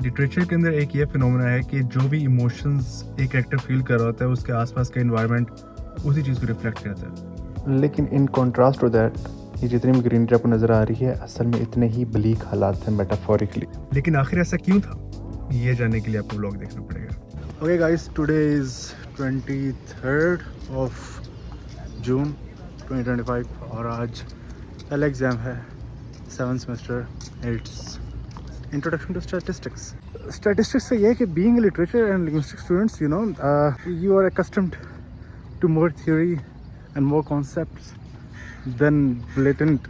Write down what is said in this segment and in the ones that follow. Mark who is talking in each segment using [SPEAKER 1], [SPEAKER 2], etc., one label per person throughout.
[SPEAKER 1] Literature के अंदर एक ये फिनोमेना है कि जो भी इमोशंस एक कैरेक्टर फील कर रहा होता है उसके आसपास का एनवायरनमेंट उसी चीज़ को रिफ्लेक्ट करता है।
[SPEAKER 2] लेकिन इन कॉन्ट्रास्ट टू दैट ये जितनी भी ग्रीनरी आपको नज़र आ रही है असल में इतने ही ब्लीक हालात हैं मेटाफोरिकली।
[SPEAKER 1] लेकिन आखिर ऐसा क्यों था, ये जानने के लिए आपको व्लॉग देखना पड़ेगा। Okay guys, today is 23rd of June 2025 और आज पहला एग्ज़ाम है 7th semester. It's introduction to statistics. Statistics से ये है कि being literature and linguistic students you are accustomed to more theory and more concepts than blatant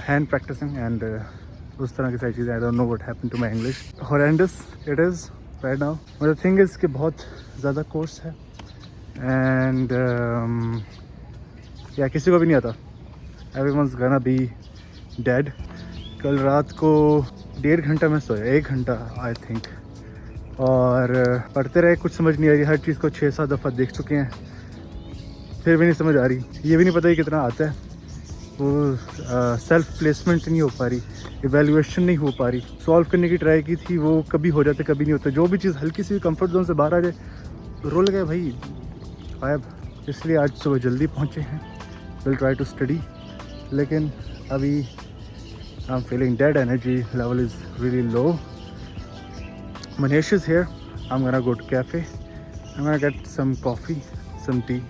[SPEAKER 1] hand practicing and उस तरह की सारी चीज़ें। I don't know what happened to my English. Horrendous it is right now. But the thing is कि बहुत ज़्यादा course है and किसी को भी नहीं आता। Everyone's gonna be dead. कल रात को 1.5 घंटा मैं सोया, 1 घंटा आई थिंक, और पढ़ते रहे, कुछ समझ नहीं आ रही। हर चीज़ को 6-7 दफ़ा देख चुके हैं, फिर भी नहीं समझ आ रही। ये भी नहीं पता कि कितना आता है। वो सेल्फ प्लेसमेंट नहीं हो पा रही, इवैल्यूएशन नहीं हो पा रही। सॉल्व करने की ट्राई की थी, वो कभी हो जाते कभी नहीं होता। जो भी चीज़ हल्की सी कंफर्ट जोन से बाहर आ जाए, रोल गए भाई गायब। इसलिए आज सुबह जल्दी पहुँचे हैं। विल ट्राई टू स्टडी, लेकिन अभी I'm feeling dead. Energy level is really low. Manish is here. I'm gonna go to cafe. I'm gonna get some coffee, some tea,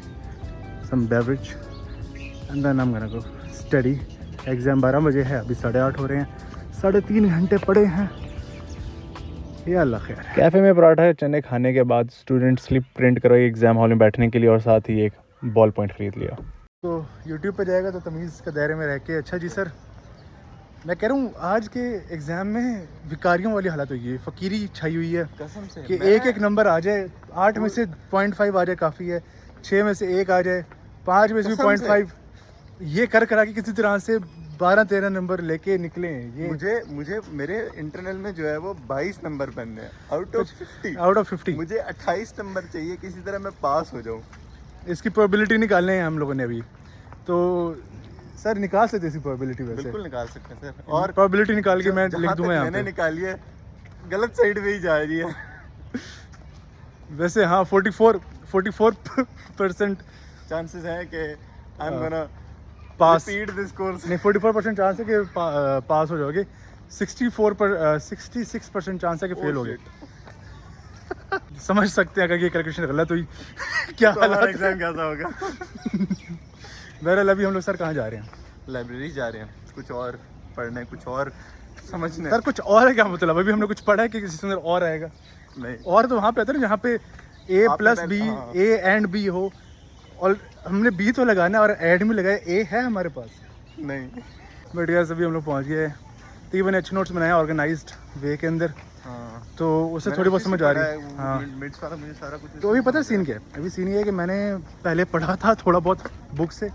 [SPEAKER 1] some beverage, and then I'm gonna go study. Exam 12 बजे है, अभी 8:30 हो रहे हैं। 3.5 घंटे पड़े हैं। ये अल्लाह खैर। कैफ़े में पराठा चने खाने के बाद स्टूडेंट स्लिप प्रिंट करवाई एग्ज़ाम हॉल में बैठने के लिए, और साथ ही एक बॉल पॉइंट ख़रीद लिया। तो यूट्यूब पे जाएगा तो तमीज़ के दायरे में रह के, अच्छा जी सर, मैं कह रहा हूँ आज के एग्ज़ाम में भिखारियों वाली हालत हुई है, फ़कीरी छाई हुई है। कसम से कि एक नंबर आ जाए, 8 में से 0.5 आ जाए काफ़ी है, 6 में से 1 आ जाए, 5 में से 0.5, ये कर करा के किसी तरह से 12-13 नंबर लेके निकले। ये
[SPEAKER 3] मुझे मेरे इंटरनल में जो है वो 22 नंबर बनने हैं आउट ऑफ 50। मुझे 28 नंबर चाहिए, किसी तरह मैं पास हो जाऊँ।
[SPEAKER 1] इसकी प्रोबेबिलिटी निकालने हैं हम लोगों ने अभी। तो सर निकाल सकते इसी प्रोबेबिलिटी? वैसे
[SPEAKER 3] बिल्कुल निकाल सकते हैं सर, और
[SPEAKER 1] प्रोबेबिलिटी निकाल के मैं लिख दूंगा यहाँ पे।
[SPEAKER 3] मैंने निकाली है, गलत साइड पे ही जा रही है।
[SPEAKER 1] वैसे हाँ, 44%
[SPEAKER 3] चांसेस हैं कि I am gonna
[SPEAKER 1] pass.
[SPEAKER 3] Repeat this course.
[SPEAKER 1] नहीं, 44% चांस है कि पास हो जाओगे। 66% चांस है कि फेल हो गए। समझ सकते हैं अगर ये कैलकुलेशन गलत हुई क्या हालत,
[SPEAKER 3] एग्जाम कैसा होगा।
[SPEAKER 1] बहरहाल अभी हम लोग सर कहाँ जा रहे हैं?
[SPEAKER 3] लाइब्रेरी जा रहे हैं, कुछ और पढ़ने, कुछ और समझने।
[SPEAKER 1] सर कुछ और है क्या मतलब? अभी हमने कुछ पढ़ा है कि किसी अंदर और आएगा?
[SPEAKER 3] नहीं,
[SPEAKER 1] और तो वहाँ पे आता है ना जहाँ पे A+B, A एंड B हो, और हमने B तो लगाना है और एड में लगाया A है हमारे पास
[SPEAKER 3] नहीं।
[SPEAKER 1] बट यार अभी हम लोग पहुँच गए। तो ये मैंने अच्छे नोट्स बनाए ऑर्गेनाइज्ड वे के अंदर, तो उससे थोड़ी बहुत समझ आ रही है। हाँ,
[SPEAKER 3] मुझे सारा कुछ।
[SPEAKER 1] तो अभी पता है सीन क्या है? अभी सीन ये है कि मैंने पहले पढ़ा था थोड़ा बहुत बुक से,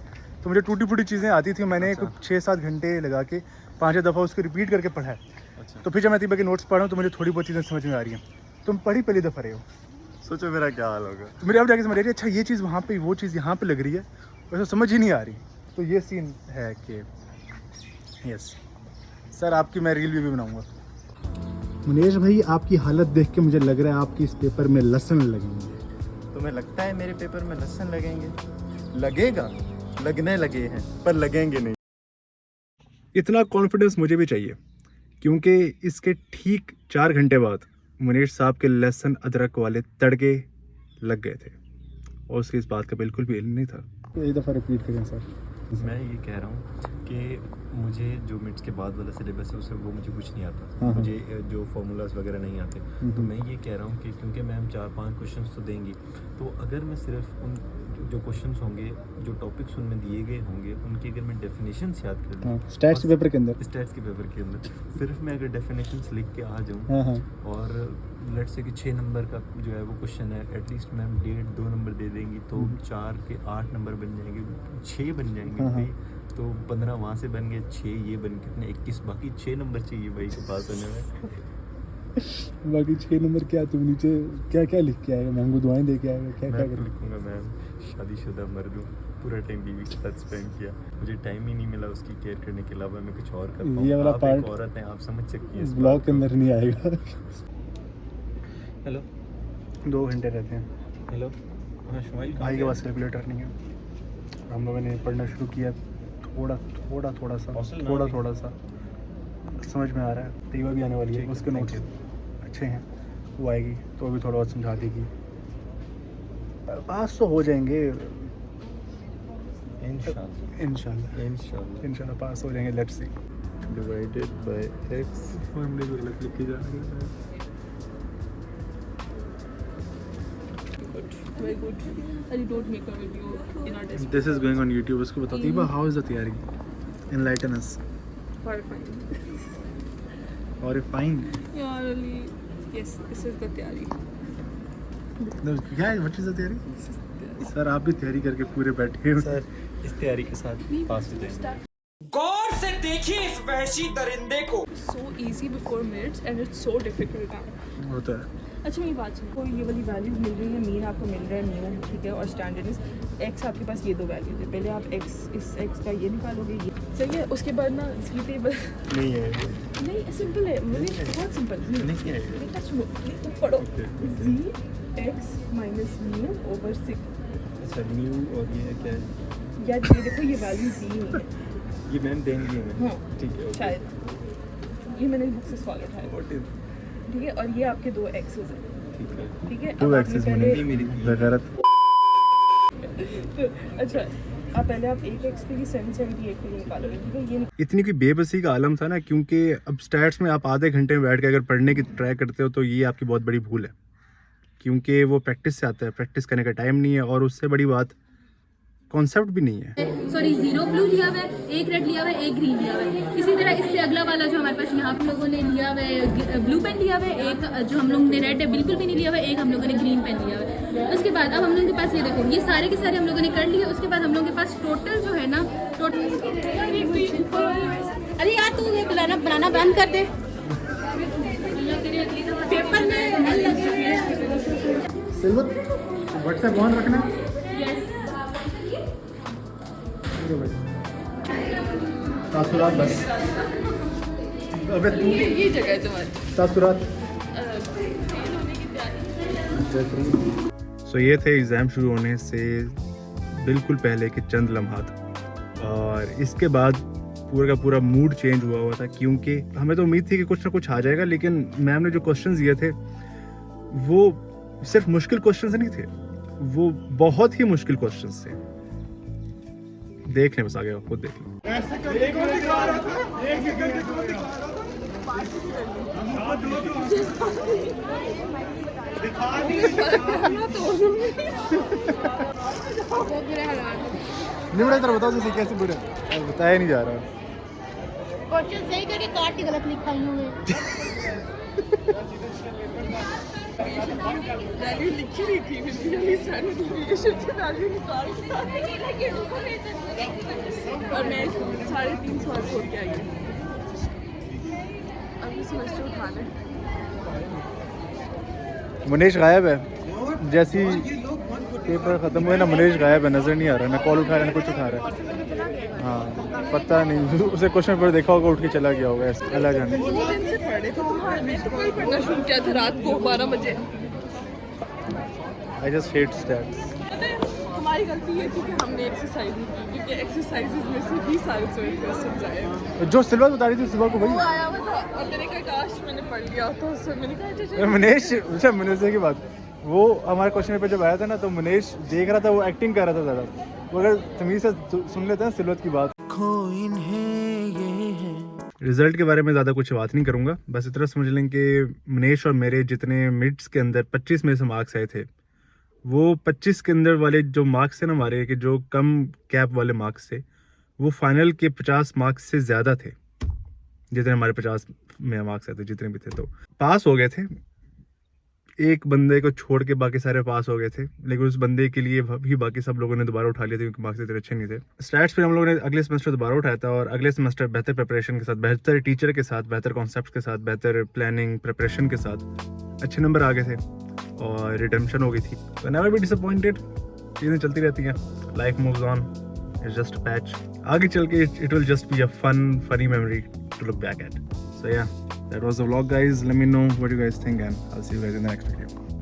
[SPEAKER 1] तो मुझे टूटी फूटी चीज़ें आती थी। मैंने कुछ 6-7 घंटे लगा के 5 दफ़ा उसको रिपीट करके पढ़ा है।
[SPEAKER 3] अच्छा।
[SPEAKER 1] तो फिर जब मैं तीबा के नोट्स पढ़ रहा हूँ तो मुझे थोड़ी बहुत चीज़ें समझ में आ रही हैं। तुम पढ़ी पहली दफ़ा रहे हो,
[SPEAKER 3] सोचो मेरा क्या हाल होगा।
[SPEAKER 1] तो मेरे अब जाके समझ आ रही है, अच्छा ये चीज़ वहाँ पे, वो चीज़ यहाँ पे लग रही है, वैसे समझ ही नहीं आ रही। तो ये सीन है कि यस सर, आपकी मैं रील भी बनाऊँगा। मुनीश भाई, आपकी हालत देख के मुझे लग रहा है आपकी इस पेपर में लसन लगेंगे।
[SPEAKER 3] तुम्हें लगता है मेरे पेपर में लसन लगेंगे? लगेगा, लगने लगे हैं, पर लगेंगे नहीं।
[SPEAKER 1] इतना कॉन्फिडेंस मुझे भी चाहिए, क्योंकि इसके ठीक 4 घंटे बाद मुनीश साहब के लहसुन अदरक वाले तड़के लग गए थे, और उसकी इस बात का बिल्कुल भी इल्म नहीं था। एक दफ़ा रिपीट करें सर।
[SPEAKER 4] मैं ये कह रहा हूँ कि मुझे जो मिड्स के बाद वाला सिलेबस है उसमें वो मुझे कुछ नहीं आता।
[SPEAKER 1] हाँ।
[SPEAKER 4] मुझे जो फार्मूलाज वगैरह नहीं आते। तो मैं ये कह रहा हूँ कि क्योंकि मैम 4-5 क्वेश्चंस तो देंगी, तो अगर मैं सिर्फ उन जो क्वेश्चंस होंगे, जो टॉपिक्स उनमें दिए गए होंगे, उनकी अगर मैं डेफिनेशंस याद कर लूँ,
[SPEAKER 1] स्टैट्स के पेपर के अंदर,
[SPEAKER 4] सिर्फ मैं अगर डेफिनेशंस लिख के आ जाऊँ, और लेट्स से कि 6 नंबर का जो है वो क्वेश्चन है, एटलीस्ट मैम 1.5-2 नंबर दे देंगी, तो 4 के 8 नंबर बन जाएंगे, 6 बन जाएंगे भाई। तो 15 वहाँ से बन गए, 6 ये बन कितने 21, बाकी 6 नंबर चाहिए भाई को पास होने में।
[SPEAKER 1] बाकी 6 नंबर क्या? तुम नीचे क्या क्या लिख के आएगा? महंगू दुआएं दे के आएगा? क्या क्या
[SPEAKER 4] लिखूंगा मैम, शादीशुदा मर्द हूँ, पूरा टाइम बीवी के साथ स्पेंड किया, मुझे टाइम ही नहीं मिला उसकी केयर करने के अलावा मैं कुछ और कर पाऊँ।
[SPEAKER 1] ये वाला
[SPEAKER 4] आप
[SPEAKER 1] पार्ट
[SPEAKER 4] एक औरत हैं, आप समझ सकती हैं।
[SPEAKER 1] ब्लॉग के अंदर नहीं आएगा।
[SPEAKER 4] हेलो
[SPEAKER 1] 2 घंटे रहते हैं।
[SPEAKER 4] हेलो, हाँ शुमाइल
[SPEAKER 1] भाई के पास कैलकुलेटर नहीं है। हम लोगों ने पढ़ना शुरू किया, थोड़ा सा समझ में आ रहा है। तीवा भी आने वाली है, उसके नोट्स अच्छे हैं, वो आएगी तो अभी थोड़ा बहुत समझा देगी। पास तो हो जाएंगे इंशाल्लाह पास हो जाएंगे। Let's see.
[SPEAKER 4] Divided by x
[SPEAKER 1] फॉर्मूले को गलत लिखी जा रही है।
[SPEAKER 5] Very good. And you don't make a video in our desk.
[SPEAKER 1] This is going on YouTube. उसको बताओ तीवा, हाउ इज द तैयारी? एनलाइटन अस।
[SPEAKER 5] Horrifying.
[SPEAKER 1] और fine
[SPEAKER 5] Yeah, really. Yes, this is the theory.
[SPEAKER 1] क्या है? व्हाट इज द तैयारी?
[SPEAKER 5] This is the theory.
[SPEAKER 1] Sir आप भी तैयारी करके पूरे बैठे हो।
[SPEAKER 4] सर इस तैयारी के साथ पास हो जाएंगे।
[SPEAKER 6] गौर से देखिए इस वहशी दरिंदे को।
[SPEAKER 5] So easy before minutes and it's so difficult now.
[SPEAKER 1] होता है।
[SPEAKER 5] अच्छा मेरी बात सुनो, कोई ये वाली वैल्यूज मिल रही है, मीन आपको मिल रहा है म्यू, ठीक है, और स्टैंडर्ड इज एक्स। आपके पास ये 2 वैल्यूज है, पहले आप एक्स, इस एक्स का ये निकालोगे, ये सही है। उसके बाद ना जी टेबल
[SPEAKER 1] नहीं है
[SPEAKER 5] नहीं सिंपल है, बहुत सिंपल।
[SPEAKER 4] नहीं क्या है?
[SPEAKER 5] बेटा सुनो, तुम पढ़ो जी एक्स माइनस म्यू ओवर 6।
[SPEAKER 4] अच्छा न्यू और ये क्या है?
[SPEAKER 5] यार ये देखो, ये वैल्यू दी हुई है।
[SPEAKER 4] ये मैम देंगी हमें।
[SPEAKER 5] हाँ
[SPEAKER 4] ठीक है, okay.
[SPEAKER 5] शायद ये मैंने बुक से सवाल उठाया,
[SPEAKER 4] What is-
[SPEAKER 5] ठीक है। और ये आपके 2 एक्सेस हैं,
[SPEAKER 4] ठीक है।
[SPEAKER 5] ठीक है।
[SPEAKER 1] 2
[SPEAKER 5] अब आपने
[SPEAKER 1] एक्सेस
[SPEAKER 5] पहले
[SPEAKER 4] नहीं मेरी
[SPEAKER 1] गलत।
[SPEAKER 5] तो अच्छा आप पहले आप 1 एक्स के लिए 778 के लिए निकालोगे, ठीक है। ये
[SPEAKER 1] इतनी कोई बेबसी का आलम था ना, क्योंकि अब स्टैट्स में आप आधे घंटे में बैठ के अगर पढ़ने की ट्राई करते हो तो ये आपकी बहुत बड़ी भूल है, क्योंकि वो प्रैक्टिस से आता है। प्रैक्टिस करने का टाइम नहीं है, और उससे बड़ी बात कॉन्सेप्ट भी नहीं है।
[SPEAKER 7] सॉरी 0 ब्लू लिया हुआ है, 1 रेड लिया हुआ है, 1 ग्रीन लिया हुआ है। इसी तरह इससे अगला वाला जो हमारे पास यहाँ पे लोगों ने लिया हुआ है ब्लू पेन लिया हुआ है, एक जो हम लोगों ने रेड है बिल्कुल भी नहीं लिया हुआ है, एक हम लोगों ने ग्रीन पेन लिया हुआ है। उसके बाद अब हम लोगों के पास ये देखो, ये सारे के सारे हम लोगों ने कर लिए। उसके बाद हम लोगों के पास टोटल जो है ना, टोटल अरे यार तू ये बनाना बंद कर दे पेपर में।
[SPEAKER 1] सिल्वर व्हाट्सएप ऑन रखना। तासुरात बस। अबे तू
[SPEAKER 5] ये जगह है तुम्हारी
[SPEAKER 1] तासुरात। सो ये थे एग्ज़ाम शुरू होने से बिल्कुल पहले के चंद लम्हात, और इसके बाद पूरा का पूरा मूड चेंज हुआ था, क्योंकि हमें तो उम्मीद थी कि कुछ ना कुछ आ जाएगा, लेकिन मैम ने जो क्वेश्चंस दिए थे वो सिर्फ मुश्किल क्वेश्चंस नहीं थे, वो बहुत ही मुश्किल क्वेश्चंस थे। देखने बस आ गया, खुद देख लो। निमड़ा इधर बताओ जैसे कैसे बुरे बताया नहीं जा रहा।
[SPEAKER 8] क्वेश्चन सही करके काट के गलत लिखा ही हुए।
[SPEAKER 5] वैल्यू लिखी नहीं थी, फिर स्टैंडर्ड डेविएशन की वैल्यू निकाल और मैं 3.5 सवाल छोड़ के आई हूँ। अभी सेमेस्टर उठाना है।
[SPEAKER 1] मुनेश गायब है, जैसी पेपर ख़त्म हुए ना मुनेश गायब है, नज़र नहीं आ रहा। मैं कॉल उठा रहा है, कुछ उठा रहा है। हाँ पता नहीं, उसे क्वेश्चन पेपर देखा होगा, उठ के चला गया होगा। अल्लाह जाने।
[SPEAKER 5] दिन से पढ़े थे तुम्हारे में, तो कोई पढ़ना शुरू किया था रात को 12 बजे।
[SPEAKER 1] I just hate stats.
[SPEAKER 5] पता है हमारी गलती ये थी कि हमने एक्सरसाइज नहीं की, क्योंकि एक्सरसाइजेज में से ही सारे सवाल क्वेश्चन आए।
[SPEAKER 1] जो सिल्वर बता रही थी सुबह को
[SPEAKER 5] वो
[SPEAKER 1] भाई,
[SPEAKER 5] आया हुआ था और मैंने कहा काश मैंने पढ़ लिया तो उससे मैंने कहा अच्छा
[SPEAKER 1] मुनेश। अच्छा मुनेश की बात, वो हमारे क्वेश्चन पेपर जब आया था ना, तो मुनेश देख रहा था, वो एक्टिंग कर रहा था ज़्यादा। वो अगर तमीज़ से सुन लेते हैं सिल्वर की बात। रिजल्ट के बारे में ज़्यादा कुछ बात नहीं करूँगा, बस इतना समझ लें कि मुनेश और मेरे जितने मिड्स के अंदर 25 में से मार्क्स आए थे, वो 25 के अंदर वाले जो मार्क्स थे ना हमारे, कि जो कम कैप वाले मार्क्स थे, वो फाइनल के 50 मार्क्स से ज़्यादा थे। जितने हमारे 50 में मार्क्स आए थे, जितने भी थे, तो पास हो गए थे। एक बंदे को छोड़ के बाकी सारे पास हो गए थे, लेकिन उस बंदे के लिए भी बाकी सब लोगों ने दोबारा उठा लिया था, क्योंकि मार्क्स इतने अच्छे नहीं थे। स्टैट्स फिर हम लोगों ने अगले सेमेस्टर दोबारा उठाया था, और अगले सेमेस्टर बेहतर प्रिपरेशन के साथ, बेहतर टीचर के साथ, बेहतर कॉन्सेप्ट के साथ, बेहतर प्लानिंग प्रिपरेशन के साथ अच्छे नंबर आ गए थे, और रिडेम्पशन हो गई थी। तो नेवर बी डिसअपॉइंटेड, चीज़ें चलती रहती हैं, life moves on, it's just a patch. आगे चल के it will just be a funny memory to look back at. So yeah, that was the vlog guys. Let me know what you guys think and I'll see you guys in the next video.